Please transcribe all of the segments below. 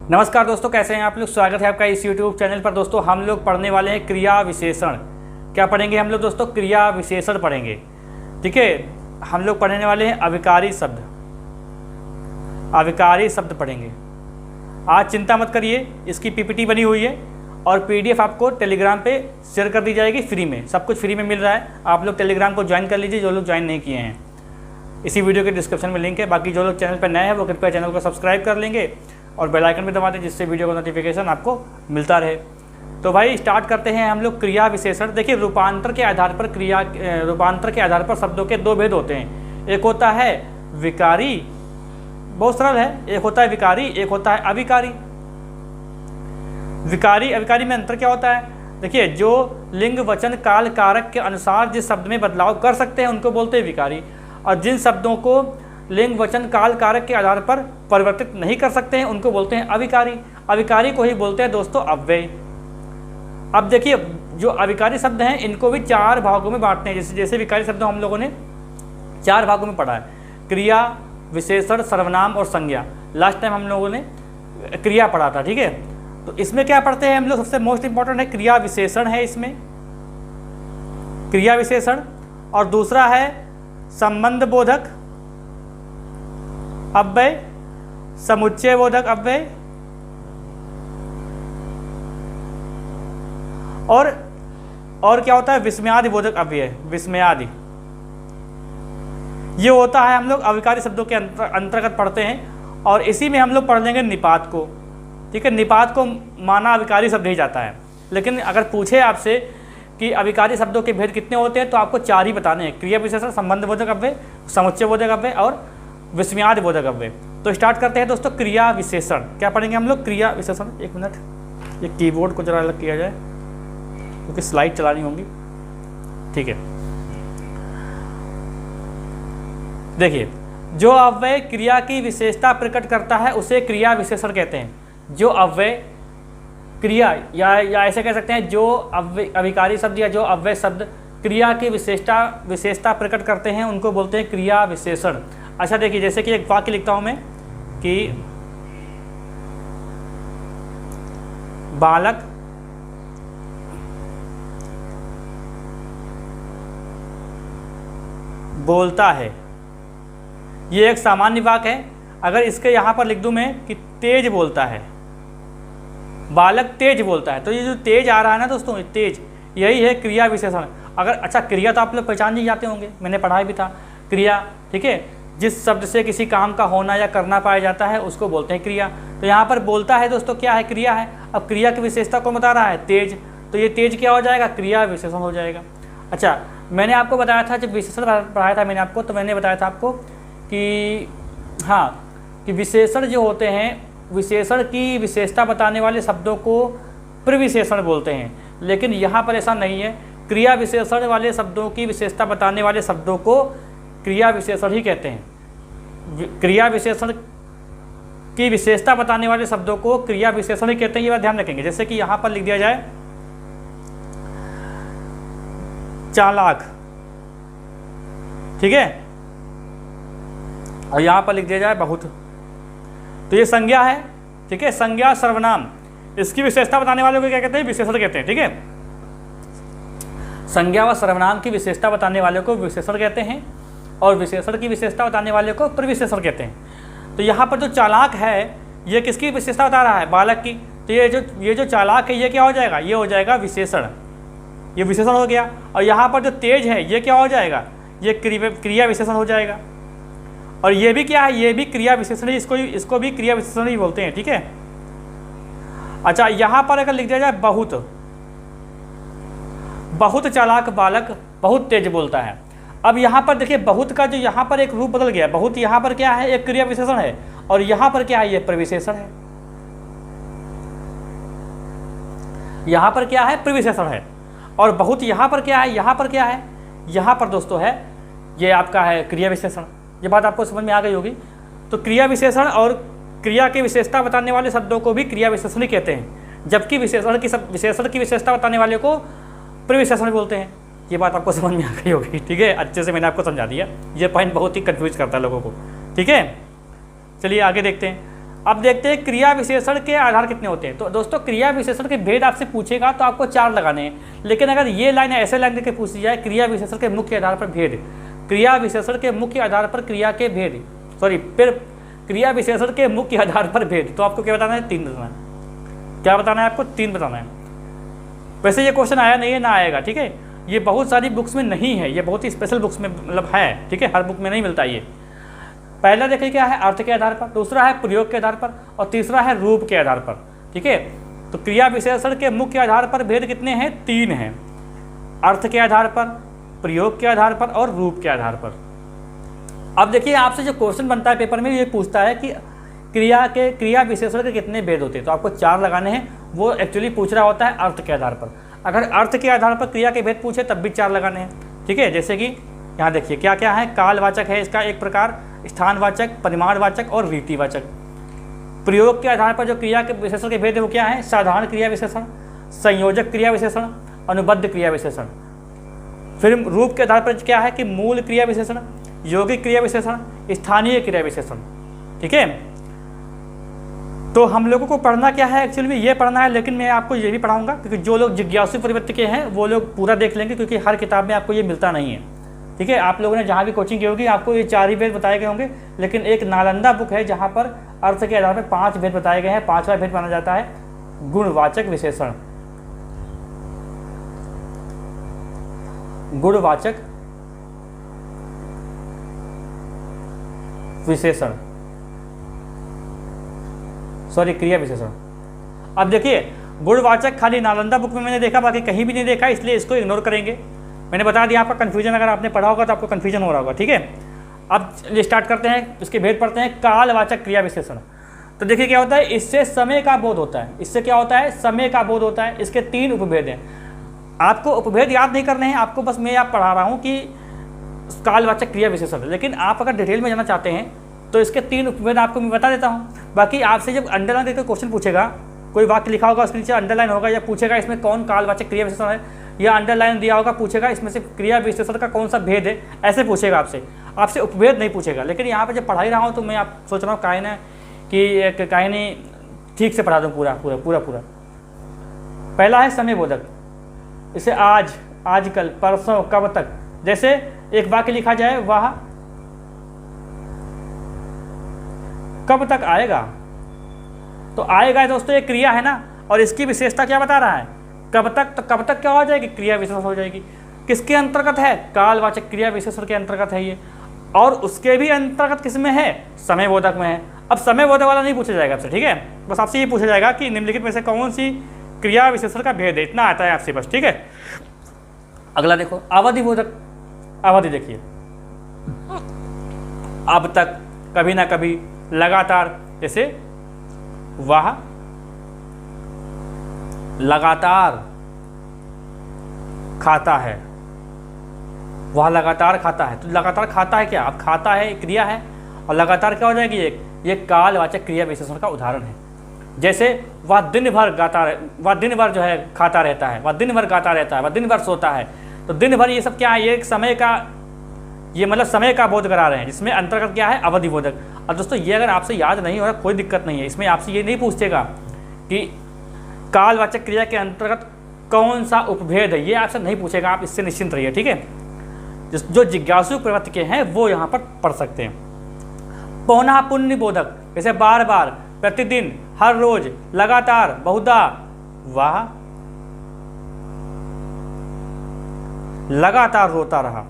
नमस्कार दोस्तों, कैसे हैं आप लोग। स्वागत है आपका इस YouTube चैनल पर। दोस्तों हम लोग पढ़ने वाले हैं क्रिया विशेषण। क्या पढ़ेंगे हम लोग दोस्तों? क्रिया विशेषण पढ़ेंगे। ठीक है, हम लोग पढ़ने वाले हैं अविकारी शब्द। अविकारी शब्द पढ़ेंगे आज। चिंता मत करिए, इसकी PPT बनी हुई है और PDF आपको टेलीग्राम पे शेयर कर दी जाएगी फ्री में। सब कुछ फ्री में मिल रहा है। आप लोग टेलीग्राम को ज्वाइन कर लीजिए जो लोग ज्वाइन नहीं किए हैं। इसी वीडियो के डिस्क्रिप्शन में लिंक है। बाकी जो लोग चैनल पर नए हैं वो कृपया चैनल को सब्सक्राइब कर लेंगे और बेल आइकन भी दबा दें जिससे वीडियो का नोटिफिकेशन आपको मिलता रहे। तो भाई स्टार्ट करते हैं हम लोग क्रिया विशेषण। देखिए रूपांतर के आधार पर शब्दों के दो भेद होते हैं। एक होता है विकारी, बहुत सरल है। एक होता है विकारी, एक होता है अविकारी। विकारी अविकारी में अंतर क्या होता है? देखिए, जो लिंग वचन काल कारक के अनुसार जिस शब्द में बदलाव कर सकते हैं उनको बोलते हैं विकारी, और जिन शब्दों को लिंग वचन काल कारक के आधार पर परिवर्तित नहीं कर सकते हैं उनको बोलते हैं अविकारी। अविकारी को ही बोलते हैं दोस्तों अव्यय। अब देखिए, जो अविकारी शब्द हैं इनको भी चार भागों में बांटते हैं। जैसे विकारी शब्द हम लोगों ने चार भागों में पढ़ा है: क्रिया, विशेषण, सर्वनाम और संज्ञा। लास्ट टाइम हम लोगों ने क्रिया पढ़ा था। ठीक है, तो इसमें क्या पढ़ते हैं हम लोग? सबसे मोस्ट इंपॉर्टेंट है क्रिया विशेषण है इसमें, क्रिया विशेषण। और दूसरा है संबंध बोधक अव्यय, समुच्चय बोधक अव्यय, और क्या होता है? विस्मयादि बोधक अव्यय। विस्मयादि ये होता है हम लोग अविकारी शब्दों के अंतर्गत पढ़ते हैं। और इसी में हम लोग पढ़ लेंगे निपात को। ठीक है, निपात को माना अविकारी शब्द ही जाता है। लेकिन अगर पूछे आपसे कि अविकारी शब्दों के भेद कितने होते हैं तो आपको चार ही बताने हैं: क्रिया विशेषण, संबंध बोधक अव्यय, समुच्चय बोधक अव्यय और विस्मयादि बोधक अव्यय। तो स्टार्ट करते हैं दोस्तों क्रिया विशेषण। क्या पढ़ेंगे हम लोग? क्रिया विशेषण। एक मिनट, ये कीबोर्ड को जरा अलग किया जाए क्योंकि स्लाइड चलानी होंगी। ठीक है, देखिए, जो अव्यय क्रिया की विशेषता प्रकट करता है उसे क्रिया विशेषण कहते हैं। जो अव्यय क्रिया या ऐसे कह सकते हैं, जो अविकारी शब्द या जो अव्यय शब्द क्रिया की विशेषता प्रकट करते हैं उनको बोलते हैं क्रिया विशेषण। अच्छा देखिए, जैसे कि एक वाक्य लिखता हूं मैं कि बालक बोलता है। ये एक सामान्य वाक्य है। अगर इसके यहां पर लिख दूं मैं कि तेज बोलता है, बालक तेज बोलता है, तो ये जो तेज आ रहा है ना दोस्तों, तेज, यही है क्रिया विशेषण। अगर अच्छा, क्रिया तो आप लोग पहचान नहीं जाते होंगे, मैंने पढ़ाया भी था क्रिया। ठीक है, जिस शब्द से किसी काम का होना या करना पाया जाता है उसको बोलते हैं क्रिया। तो यहाँ पर बोलता है दोस्तों क्या है? क्रिया है। अब क्रिया की विशेषता को बता रहा है तेज, तो ये तेज क्या हो जाएगा? क्रिया विशेषण हो जाएगा। अच्छा, मैंने आपको बताया था, जब विशेषण पढ़ाया था मैंने आपको, तो मैंने बताया था आपको कि हाँ, कि विशेषण जो होते हैं, विशेषण की विशेषता बताने वाले शब्दों को प्रविशेषण बोलते हैं। लेकिन यहाँ पर ऐसा नहीं है। क्रिया विशेषण वाले शब्दों की विशेषता बताने वाले शब्दों को क्रिया विशेषण ही कहते हैं। क्रिया विशेषण की विशेषता बताने वाले शब्दों को क्रिया विशेषण ही कहते हैं। ये बात ध्यान रखेंगे। जैसे कि यहाँ पर लिख दिया जाए चालाक, ठीक है, और यहाँ पर लिख दिया जाए बहुत, तो ये संज्ञा है। ठीक है, संज्ञा सर्वनाम, इसकी विशेषता बताने वाले को क्या कहते हैं? विशेषण कहते हैं। ठीक है, संज्ञा व सर्वनाम की विशेषता बताने वाले को विशेषण कहते हैं और विशेषण की विशेषता बताने वाले को प्रविशेषण कहते हैं। तो यहाँ पर जो चालाक है ये किसकी विशेषता बता रहा है? बालक की। तो ये जो चालाक है ये क्या हो जाएगा? ये हो जाएगा विशेषण, ये विशेषण हो गया। और यहाँ पर जो तेज है ये क्या हो जाएगा? ये क्रिया विशेषण हो जाएगा। और ये भी क्या है? ये भी क्रिया विशेषण ही, इसको भी क्रिया विशेषण ही बोलते हैं। ठीक है, अच्छा, यहाँ पर अगर लिख दिया जाए बहुत चालाक बालक बहुत तेज बोलता है। अब यहाँ पर देखिए, बहुत का जो यहाँ पर एक रूप बदल गया। बहुत यहाँ पर क्या है? एक क्रिया विशेषण है, और यहाँ पर क्या है? ये प्रविशेषण है। यहाँ पर क्या है? प्रविशेषण है। और बहुत यहाँ पर क्या है? यहाँ पर क्या है? यहाँ पर दोस्तों है, ये आपका है क्रिया विशेषण। ये बात आपको समझ में आ गई होगी। तो क्रिया विशेषण और क्रिया की विशेषता बताने वाले शब्दों को भी क्रिया विशेषण ही कहते हैं, जबकि विशेषण की विशेषता बताने वाले को प्रविशेषण बोलते हैं। ये बात आपको समझ में आ गई होगी। ठीक है, अच्छे से मैंने आपको समझा दिया। ये पॉइंट बहुत ही कंफ्यूज करता है लोगों को। ठीक है, चलिए आगे देखते हैं। अब देखते हैं क्रिया विशेषण के आधार कितने होते हैं। तो दोस्तों क्रिया विशेषण के भेद आपसे पूछेगा तो आपको 4 लगाने हैं, लेकिन अगर ये लाइन ऐसे लाइन करके पूछ दी जाए क्रिया विशेषण के मुख्य आधार पर भेद, क्रिया विशेषण के मुख्य आधार पर क्रिया के भेद, फिर क्रिया विशेषण के मुख्य आधार पर भेद, तो आपको क्या बताना है? 3 बताना है। क्या बताना है आपको? 3 बताना है। वैसे ये क्वेश्चन आया नहीं है, ना आएगा, ठीक है। ये बहुत सारी बुक्स में नहीं है, ये बहुत ही स्पेशल बुक्स में मतलब है, ठीक है, हर बुक में नहीं मिलता ये। पहला देखिए क्या है? अर्थ के आधार पर, दूसरा है प्रयोग के आधार पर, और तीसरा है रूप के आधार पर, ठीक है। तो क्रिया विशेषण के मुख्य आधार पर भेद कितने हैं? 3 हैं। अर्थ के आधार पर, प्रयोग के आधार पर और रूप के आधार पर। अब देखिए आपसे जो क्वेश्चन बनता है पेपर में, ये पूछता है कि क्रिया विशेषण के कितने भेद होते हैं, तो आपको 4 लगाने हैं। वो एक्चुअली पूछ रहा होता है अर्थ के आधार पर। अगर अर्थ के आधार पर क्रिया के भेद पूछे तब भी 4 लगाने हैं, ठीक है। जैसे कि यहाँ देखिए क्या क्या है? कालवाचक है इसका एक प्रकार, स्थानवाचक, परिमाणवाचक और रीतिवाचक। प्रयोग के आधार पर जो क्रिया के विशेषण के भेद है वो क्या है? साधारण क्रिया विशेषण, संयोजक क्रिया विशेषण, अनुबद्ध क्रिया विशेषण। फिर रूप के आधार पर क्या है कि मूल क्रिया विशेषण, यौगिक क्रिया विशेषण, स्थानीय क्रिया विशेषण, ठीक है। तो हम लोगों को पढ़ना क्या है? एक्चुअली ये पढ़ना है, लेकिन मैं आपको ये भी पढ़ाऊंगा क्योंकि जो लोग जिज्ञासु प्रवृत्ति के हैं वो लोग पूरा देख लेंगे, क्योंकि हर किताब में आपको ये मिलता नहीं है, ठीक है। आप लोगों ने जहाँ भी कोचिंग की होगी आपको ये 4 ही भेद बताए गए होंगे, लेकिन एक नालंदा बुक है जहाँ पर अर्थ के आधार पर 5 भेद बताए गए हैं। 5वां भेद माना जाता है गुणवाचक विशेषण। गुणवाचक विशेषण, क्रिया विशेषण। अब देखिए गुणवाचक खाली नालंदा बुक में मैंने देखा, बाकी कहीं भी नहीं देखा, इसलिए इसको इग्नोर करेंगे। मैंने बता दिया आपका कन्फ्यूजन, अगर आपने पढ़ा होगा तो आपको कन्फ्यूजन हो रहा होगा, ठीक है। अब स्टार्ट करते हैं, इसके भेद पढ़ते हैं। कालवाचक क्रिया विशेषण। तो देखिए क्या होता है? इससे समय का बोध होता है। इससे क्या होता है? समय का बोध होता है। इसके 3 उपभेद हैं। आपको उपभेद याद नहीं करने हैं, आपको बस मैं आप पढ़ा रहा हूँ कि कालवाचक क्रिया विशेषण। लेकिन आप अगर डिटेल में जाना चाहते हैं तो इसके 3 उपभेद आपको मैं बता देता हूँ। बाकी आपसे जब अंडरलाइन करके क्वेश्चन पूछेगा, कोई वाक्य लिखा होगा उसके नीचे अंडरलाइन होगा, या पूछेगा इसमें कौन कालवाचक क्रिया विशेषण है, या अंडरलाइन दिया होगा, पूछेगा इसमें से क्रिया विशेषण का कौन सा भेद है, ऐसे पूछेगा आपसे उपभेद नहीं पूछेगा। लेकिन यहाँ पे जब पढ़ा ही रहा हूँ तो मैं आप सोच रहा हूँ काहे ना कि कहानी ठीक से पढ़ा दूँ पूरा। पहला है समय बोधक। इसे आज, आजकल, परसों, कब तक। जैसे एक वाक्य लिखा जाए, वह कब तक आएगा, तो आएगा दोस्तों एक क्रिया है ना, और इसकी विशेषता क्या बता रहा है? कब तक। तो कब तक क्या हो जाएगी? क्रिया विशेषण हो जाएगी। किसके अंतर्गत है? कालवाचक क्रिया विशेषण के अंतर्गत है ये। और उसके भी अंतर्गत किसमें है? समय बोधक में है। अब समय बोधक वाला नहीं पूछा जाएगा आपसे, ठीक है। बस आपसे ये पूछा जाएगा कि निम्नलिखित में से कौन सी क्रिया विशेषण का भेद है, इतना आता है आपसे बस, ठीक है। अगला देखो, अवधि बोधक। अवधि देखिए, अब तक, कभी ना कभी, लगातार। जैसे वह लगातार खाता है, वह लगातार खाता है। तो लगातार खाता है क्या? अब खाता है क्रिया है, और लगातार क्या हो जाएगी? ये कालवाचक क्रिया विशेषण का उदाहरण है। जैसे वह दिन भर गाता, वह दिन भर जो है खाता रहता है, वह दिन भर गाता रहता है, वह दिन भर सोता है। तो दिन भर ये सब क्या है? ये एक समय का, ये मतलब समय का बोध करा रहे हैं, जिसमें अंतर्गत क्या है? अवधि बोधक। और दोस्तों ये अगर आपसे याद नहीं हो रहा कोई दिक्कत नहीं है, इसमें आपसे ये नहीं पूछेगा कि कालवाचक क्रिया के अंतर्गत कौन सा उपभेद है, ये आपसे नहीं पूछेगा, आप इससे निश्चिंत रहिए, ठीक है। जो जिज्ञासु प्रवृत्ति के हैं वो यहाँ पर पढ़ सकते हैं। पौना पुण्य बोधक, जैसे बार बार, प्रतिदिन, हर रोज, लगातार, बहुधा। वह लगातार रोता रहा।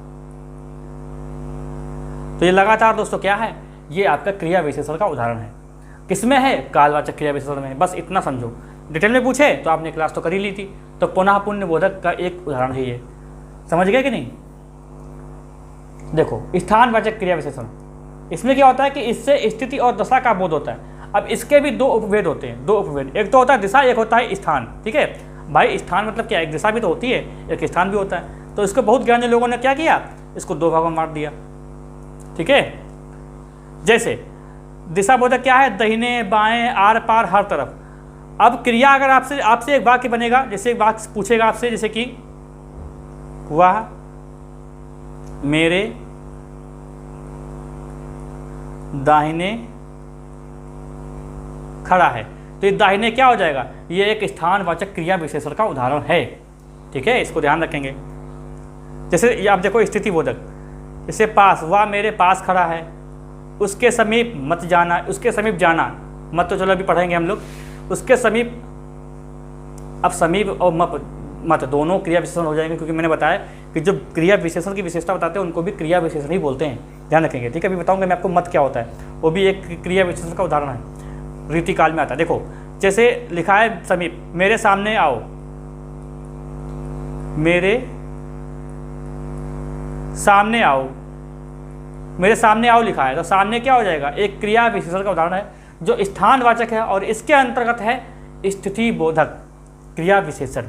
तो ये लगातार दोस्तों क्या है? ये आपका क्रिया विशेषण का उदाहरण है। किसमें है? कालवाचक क्रिया विशेषण में। बस इतना समझो। डिटेल में पूछे तो आपने क्लास तो कर ही ली थी। तो पुनः पुण्य बोधक का एक उदाहरण है ये, समझ गए कि नहीं। देखो स्थानवाचक क्रिया विशेषण, इसमें क्या होता है कि इससे स्थिति और दशा का बोध होता है। अब इसके भी 2 उपभेद होते हैं, 2 उपभेद। एक तो होता है दिशा, एक होता है स्थान, ठीक है भाई। स्थान मतलब क्या? एक दिशा भी तो होती है, एक स्थान भी होता है। तो इसको बहुत ज्ञानी लोगों ने क्या किया? इसको 2 भागों में बांट दिया, ठीक है। जैसे दिशा बोधक क्या है? दाहिने बाएं, आर पार, हर तरफ। अब क्रिया अगर आपसे एक वाक्य बनेगा, जैसे एक वाक्य पूछेगा आपसे, जैसे कि वह मेरे दाहिने खड़ा है। तो ये दाहिने क्या हो जाएगा, ये एक स्थानवाचक क्रिया विशेषण का उदाहरण है। ठीक है, इसको ध्यान रखेंगे। जैसे ये आप देखो स्थिति बोधक, जैसे पास, वह मेरे पास खड़ा है, उसके समीप मत जाना, उसके समीप जाना मत तो चलो अभी पढ़ेंगे हम लोग, उसके समीप। अब समीप और मत दोनों क्रिया विशेषण हो जाएंगे, क्योंकि मैंने बताया कि जो क्रिया विशेषण की विशेषता बताते हैं उनको भी क्रिया विशेषण ही बोलते हैं, ध्यान रखेंगे। ठीक है, अभी बताऊंगा मैं आपको मत क्या होता है, वो भी एक क्रिया विशेषण का उदाहरण है, रीतिकाल में आता है। देखो जैसे लिखा है समीप, मेरे सामने आओ, मेरे सामने आओ, मेरे सामने आओ लिखा है, तो सामने क्या हो जाएगा, एक क्रिया विशेषण का उदाहरण है जो स्थानवाचक है और इसके अंतर्गत है स्थिति बोधक क्रिया विशेषण।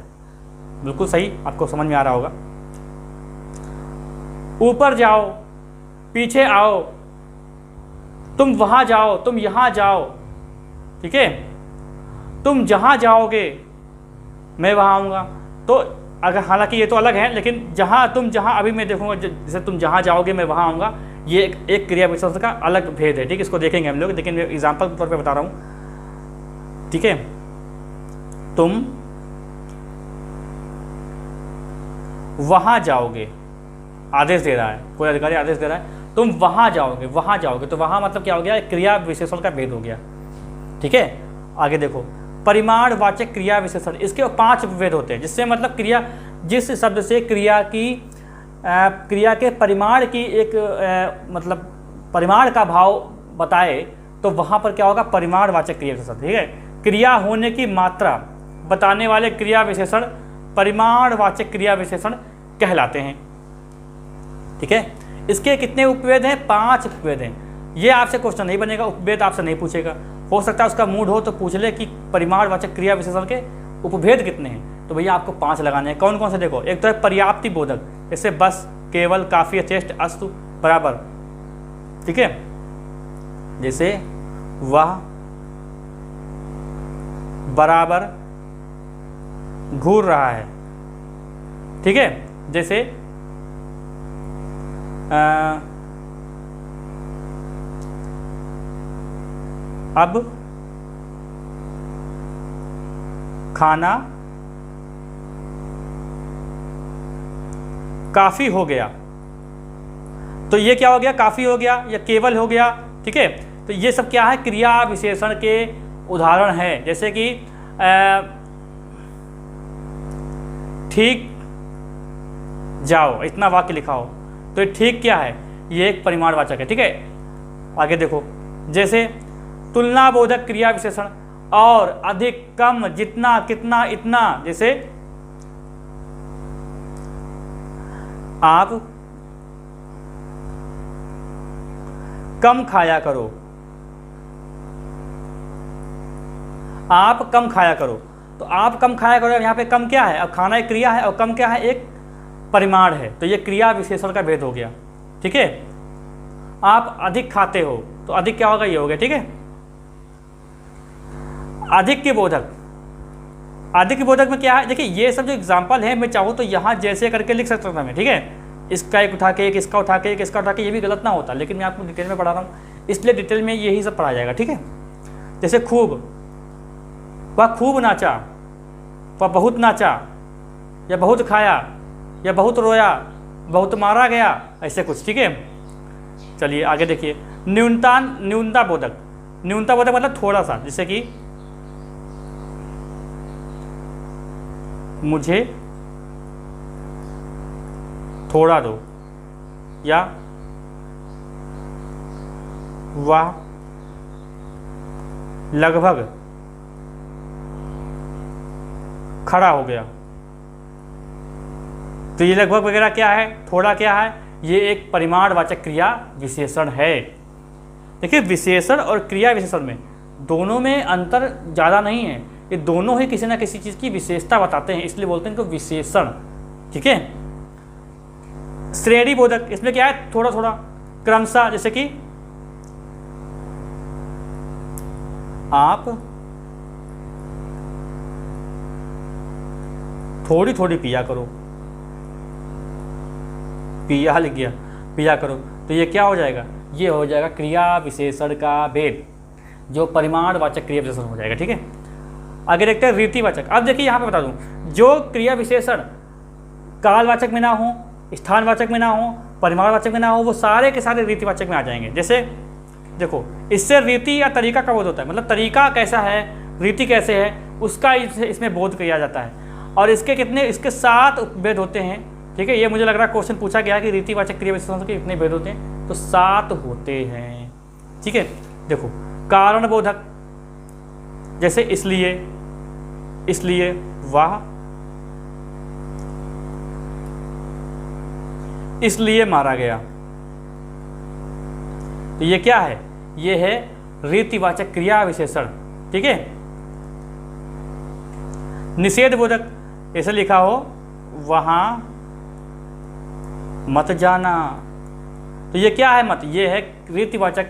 बिल्कुल सही, आपको समझ में आ रहा होगा। ऊपर जाओ, पीछे आओ, तुम वहां जाओ, तुम यहां जाओ। ठीक है, तुम जहां जाओगे मैं वहां आऊंगा। तो अगर, हालांकि ये तो अलग है, लेकिन तुम जहां अभी मैं देखूंगा, जैसे तुम जहां जाओगे मैं वहां आऊंगा, ये एक क्रिया विशेषण का अलग भेद है। ठीक है, इसको देखेंगे हम लोग, लेकिन मैं एग्जाम्पल के तौर पे बता रहा हूं। ठीक है, तुम वहां जाओगे, आदेश दे रहा है, कोई अधिकारी आदेश दे रहा है, तुम वहां जाओगे, वहां जाओगे, तो वहां मतलब क्या हो गया, क्रिया विशेषण का भेद हो गया। ठीक है, आगे देखो, परिमाणवाचक क्रिया विशेषण, इसके 5 भेद होते हैं, जिससे मतलब क्रिया, जिस शब्द से क्रिया के परिमाण की एक मतलब परिमाण का भाव बताए, तो वहां पर क्या होगा, परिमाणवाचक क्रिया विशेषण। ठीक है, क्रिया होने की मात्रा बताने वाले क्रिया विशेषण परिमाणवाचक क्रिया विशेषण कहलाते हैं। ठीक है, इसके कितने उपभेद हैं, 5 उपभेद हैं। ये आपसे क्वेश्चन नहीं बनेगा, उपभेद आपसे नहीं पूछेगा, हो सकता है उसका मूड हो तो पूछ ले कि परिमाणवाचक क्रिया विशेषण के उपभेद कितने हैं, तो भैया आपको 5 लगाने हैं। कौन कौन से, देखो, एक तो है पर्याप्ति बोधक, जैसे बस, केवल, काफी, यथेष्ट, अस्तु, बराबर। ठीक है, जैसे वह, बराबर, घूर रहा है। ठीक है, जैसे अब खाना काफी हो गया, तो ये क्या हो गया, काफी हो गया या केवल हो गया। ठीक है, तो ये सब क्या है, क्रिया विशेषण के उदाहरण है। जैसे कि ठीक जाओ, इतना वाक्य लिखा हो, तो ठीक क्या है, ये एक परिमाणवाचक है। ठीक है, आगे देखो, जैसे तुलनाबोधक क्रिया विशेषण, और, अधिक, कम, जितना, कितना, इतना। जैसे आप कम खाया करो, आप कम खाया करो, तो आप कम खाया करो, यहाँ पे कम क्या है, अब खाना एक क्रिया है और कम क्या है, एक परिमाण है, तो ये क्रिया विशेषण का भेद हो गया। ठीक है, आप अधिक खाते हो, तो अधिक क्या होगा, ये हो गया। ठीक है, अधिक के बोधक, अधिक के बोधक में क्या है, देखिए ये सब जो एग्जाम्पल है, मैं चाहूँ तो यहाँ जैसे करके लिख सकता था मैं। ठीक है, इसका एक उठा के, एक इसका उठा के, एक इसका उठा के, ये भी गलत ना होता, लेकिन मैं आपको डिटेल में पढ़ा रहा हूँ, इसलिए डिटेल में यही सब पढ़ा जाएगा। ठीक है, जैसे खूब, वह खूब नाचा, वह बहुत नाचा, या बहुत खाया, या बहुत रोया, बहुत मारा गया, ऐसे कुछ। ठीक है, चलिए आगे देखिए, न्यूनता बोधक, न्यूनता बोधक मतलब थोड़ा सा, जैसे कि मुझे थोड़ा दो, या वह लगभग खड़ा हो गया। तो ये लगभग वगैरह क्या है, थोड़ा क्या है, ये एक परिमाणवाचक क्रिया विशेषण है। देखिए, विशेषण और क्रिया विशेषण में दोनों में अंतर ज़्यादा नहीं है, ये दोनों ही किसी ना किसी चीज़ की विशेषता बताते हैं, इसलिए बोलते हैं इनको विशेषण। ठीक है, श्रेणी बोधक, इसमें क्या है, थोड़ा थोड़ा, क्रमशः, जैसे कि आप थोड़ी थोड़ी पिया करो, पिया लिख गया, पिया करो, तो ये क्या हो जाएगा, ये हो जाएगा क्रिया विशेषण का भेद। जो परिमाणवाचक क्रिया विशेषण हो जाएगा। ठीक है, आगे देखते हैं रीतिवाचक। अब देखिए यहाँ पे बता दूँ, जो क्रिया विशेषण कालवाचक में ना हो, स्थानवाचक में ना हो, परिमाणवाचक में ना हो, वो सारे के सारे रीतिवाचक में आ जाएंगे। जैसे देखो, इससे रीति या तरीका का बोध होता है, मतलब तरीका कैसा है, रीति कैसे है, उसका इसमें बोध किया जाता है। और इसके कितने, इसके 7 उपभेद होते हैं। ठीक है, ये मुझे लग रहा है क्वेश्चन पूछा गया कि रीतिवाचक क्रिया विशेषण के कितने भेद होते हैं, तो 7 होते हैं। ठीक है, देखो कारणबोधक, जैसे इसलिए, इसलिए, वाह, इसलिए मारा गया, तो ये क्या है, ये है रीतिवाचक क्रिया विशेषण। ठीक है, निषेध बोधक, ऐसे लिखा हो वहां मत जाना, तो ये क्या है, मत, ये है रीतिवाचक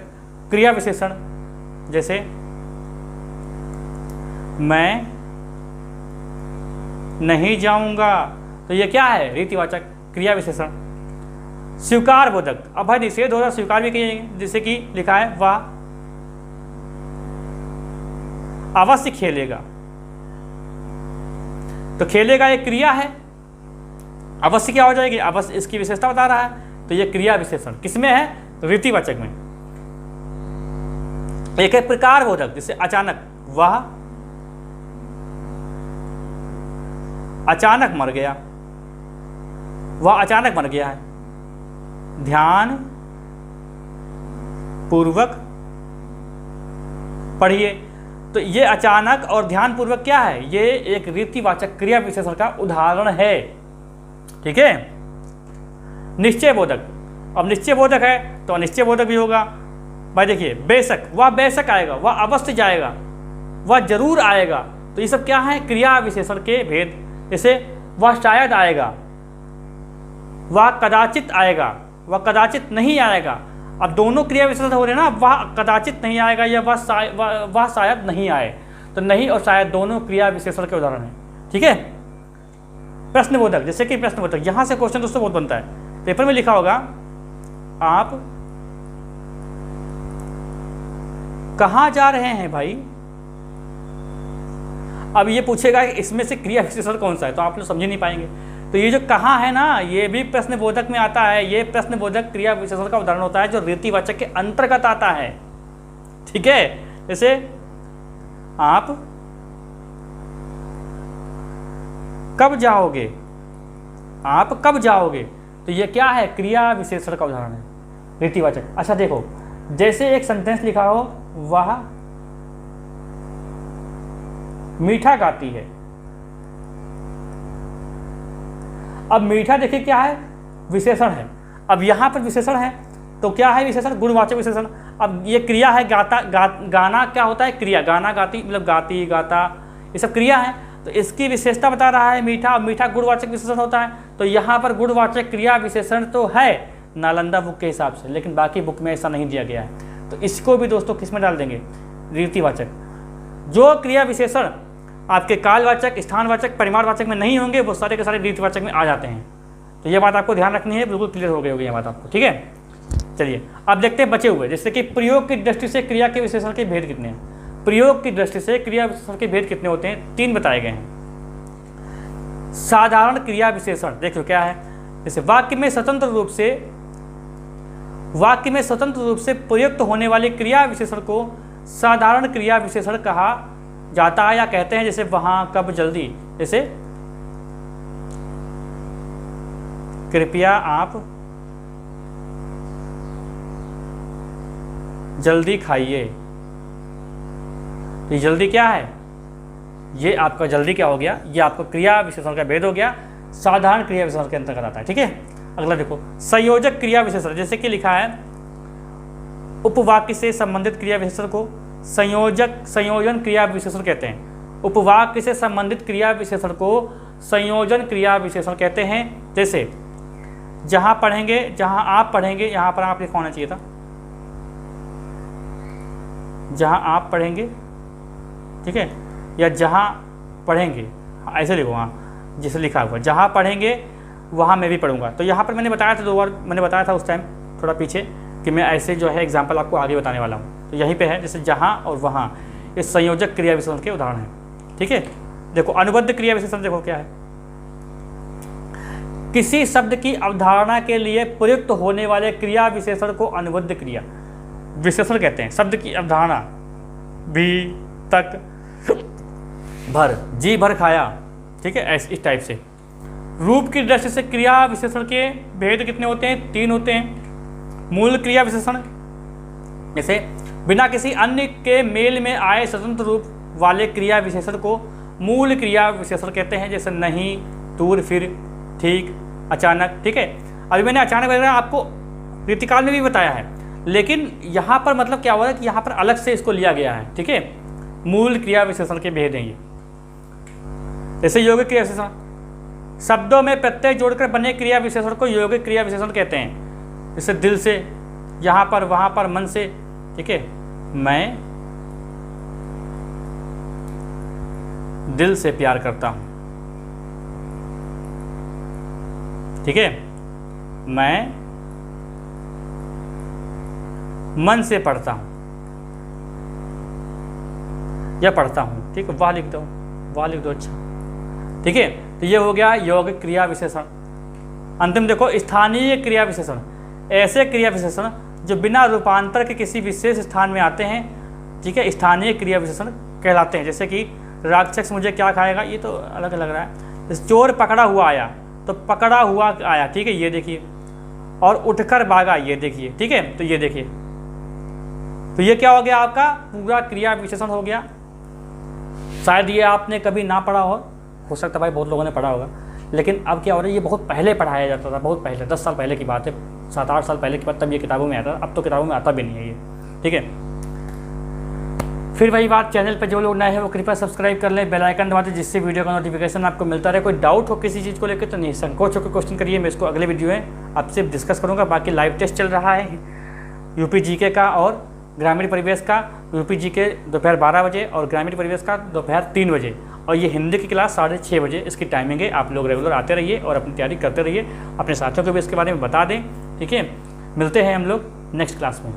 क्रिया विशेषण। जैसे मैं नहीं जाऊंगा, तो ये क्या है, रीतिवाचक क्रिया विशेषण। स्वीकार बोधक, अब भाई निषेध हो रहा, स्वीकार भी कहिए, जैसे कि लिखा है वह अवश्य खेलेगा, तो खेलेगा एक क्रिया है, अवश्य क्या हो जाएगी, अवश्य इसकी विशेषता बता रहा है, तो ये क्रिया विशेषण किसमें है, रीतिवाचक में। एक है प्रकार बोधक, जैसे अचानक, वह अचानक मर गया, वह अचानक मर गया है। ध्यान पूर्वक पढ़िए, तो ये अचानक और ध्यान पूर्वक क्या है, ये एक रीतिवाचक क्रिया विशेषण का उदाहरण है। ठीक है, निश्चय बोधक, अब निश्चय बोधक है तो अनिश्चय बोधक भी होगा। भाई देखिए, बेशक, वह बेशक आएगा, वह अवश्य जाएगा, वह जरूर आएगा, तो ये सब क्या है, क्रिया विशेषण के भेद। जैसे वह शायद आएगा, वह कदाचित आएगा, वह कदाचित नहीं आएगा। अब दोनों क्रिया विशेषण हो रहे हैं ना, वह कदाचित नहीं आएगा या वह शायद नहीं आए, तो नहीं और शायद दोनों क्रिया विशेषण के उदाहरण हैं। ठीक है, प्रश्नबोधक, जैसे कि प्रश्नबोधक, यहां से क्वेश्चन दोस्तों बहुत बनता है, पेपर में लिखा होगा आप कहां जा रहे हैं भाई। अब ये पूछेगा कि इसमें से क्रिया विशेषण कौन सा है, तो आप लोग समझ नहीं पाएंगे। तो ये जो कहाँ है ना, ये भी प्रश्नबोधक में आता है, ये प्रश्नबोधक क्रिया विशेषण का उदाहरण होता है जो रीतिवाचक के अंतर्गत आता है। ठीक है, जैसे आप कब जाओगे, आप कब जाओगे, तो ये क्या है, क्रिया विशेषण का उदाहरण है, रीतिवाचक। अच्छा देखो, जैसे एक सेंटेंस लिखा हो वह मीठा गाती है। अब मीठा देखिए क्या है, विशेषण है। अब यहाँ पर विशेषण है तो क्या है विशेषण, गुणवाचक विशेषण। अब ये क्रिया है, गाता, गाना क्या होता है, क्रिया, गाना गाती मतलब गाती गाता, ये सब क्रिया है, तो इसकी विशेषता बता रहा है मीठा। अब मीठा गुणवाचक विशेषण होता है, तो यहाँ पर गुणवाचक क्रिया विशेषण तो है नालंदा बुक के हिसाब से, लेकिन बाकी बुक में ऐसा नहीं दिया गया है, तो इसको भी दोस्तों किस में डाल देंगे, रीतिवाचक। जो क्रिया विशेषण आपके कालवाचक, स्थानवाचक, परिमाणवाचक में नहीं होंगे, वो सारे के सारे रीतिवाचक में आ जाते हैं। तो ये बात आपको ध्यान रखनी है, बिल्कुल क्लियर हो गई होगी ये बात आपको। ठीक है, चलिए अब देखते हैं बचे हुए, जैसे कि प्रयोग की दृष्टि से क्रिया के विशेषण के भेद कितने हैं। प्रयोग की दृष्टि से क्रिया विशेषण के भेद कितने होते हैं, 3 बताए गए हैं। साधारण क्रिया विशेषण देखो क्या है, जैसे वाक्य में स्वतंत्र रूप से प्रयुक्त होने वाले क्रिया विशेषण को साधारण क्रिया विशेषण कहा जाता है या कहते हैं। जैसे वहां, कब, जल्दी। जैसे कृपया आप जल्दी खाइए, तो ये जल्दी क्या है, ये आपका जल्दी क्या हो गया, ये आपका क्रिया विशेषण का भेद हो गया, साधारण क्रिया विशेषण के अंतर्गत आता है। ठीक है, अगला देखो संयोजक क्रिया विशेषण, जैसे कि लिखा है उपवाक्य से संबंधित क्रिया विशेषण को संयोजन क्रिया विशेषण कहते हैं। उपवाक्य से संबंधित क्रिया विशेषण को संयोजन क्रिया विशेषण कहते हैं। जैसे जहां पढ़ेंगे, जहां आप पढ़ेंगे, यहां पर आप लिखा होना चाहिए था, जहां आप पढ़ेंगे, ठीक है, या जहां पढ़ेंगे, ऐसे लिखो, हाँ जैसे लिखा हुआ जहां पढ़ेंगे वहां मैं भी पढ़ूंगा। तो यहाँ पर मैंने बताया था 2 बार, मैंने बताया था उस टाइम थोड़ा पीछे कि मैं ऐसे जो है एग्जाम्पल आपको आगे बताने वाला हूँ। तो यहीं पे है, जैसे जहाँ और वहाँ, ये संयोजक क्रिया विशेषण के उदाहरण हैं। ठीक है, देखो अनुबद्ध क्रिया विशेषण देखो क्या है, किसी शब्द की अवधारणा के लिए प्रयुक्त होने वाले क्रिया विशेषण को अनुबद्ध क्रिया विशेषण कहते हैं। शब्द की अवधारणा, भी, तक, भर, जी भर खाया, ठीक है, इस टाइप से। रूप की दृष्टि से क्रिया विशेषण के भेद कितने होते हैं? 3 होते हैं। मूल क्रिया विशेषण, जैसे बिना किसी अन्य के मेल में आए स्वतंत्र रूप वाले क्रिया विशेषण को मूल क्रिया विशेषण कहते हैं, जैसे नहीं, दूर, फिर, ठीक, अचानक। ठीक है, अभी मैंने अचानक वगैरह आपको रीतिकाल में भी बताया है, लेकिन यहाँ पर मतलब क्या हुआ है कि यहाँ पर अलग से इसको लिया गया है। ठीक है, मूल क्रिया विशेषण के भेद हैं ये। जैसे यौगिक क्रिया विशेषण, शब्दों में प्रत्यय जोड़कर बने क्रिया विशेषण को यौगिक क्रिया विशेषण कहते हैं। जैसे दिल से, यहाँ पर, वहाँ पर, मन से। ठीक है, मैं दिल से प्यार करता हूँ। ठीक है, मैं मन से पढ़ता हूँ या पढ़ता हूँ। ठीक है, वाह लिख दो, वाह लिख दो, अच्छा। ठीक है, तो ये हो गया यौगिक क्रिया विशेषण। अंतिम देखो स्थानीय क्रिया विशेषण, ऐसे क्रिया विशेषण जो बिना रूपांतर के किसी विशेष स्थान में आते हैं। ठीक है, स्थानीय क्रिया विशेषण कहलाते हैं। जैसे कि राक्षस मुझे क्या खाएगा, ये तो अलग लग रहा है। चोर पकड़ा हुआ आया, तो पकड़ा हुआ आया। ठीक है, ये देखिए, और उठकर भागा, ये देखिए। ठीक है, तो ये देखिए, तो ये क्या हो गया, आपका पूरा क्रिया विशेषण हो गया। शायद ये आपने कभी ना पढ़ा हो सकता है भाई बहुत लोगों ने पढ़ा होगा, लेकिन अब क्या हो रहा है, ये बहुत पहले पढ़ाया जाता था, बहुत पहले, 10 साल पहले की बात है, 7-8 साल पहले की बात, तब ये किताबों में आता था। अब तो किताबों में आता भी नहीं है ये। ठीक है, फिर वही बात, चैनल पर जो लोग नए हैं वो कृपया सब्सक्राइब कर लें, बेल आइकन दबा दें, जिससे वीडियो का नोटिफिकेशन आपको मिलता रहे। कोई डाउट हो किसी चीज़ को लेकर तो नहीं संकोच होकर क्वेश्चन करिए, मैं इसको अगले वीडियो में आपसे डिस्कस करूँगा। बाकी लाइव टेस्ट चल रहा है यूपी जीके का और ग्रामीण परिवेश का। यूपी जीके दोपहर 12 बजे और ग्रामीण परिवेश का दोपहर 3 बजे, और ये हिंदी की क्लास 6:30 बजे इसकी टाइमिंग है। आप लोग रेगुलर आते रहिए और अपनी तैयारी करते रहिए, अपने साथियों को भी इसके बारे में बता दें। ठीक है, मिलते हैं हम लोग नेक्स्ट क्लास में।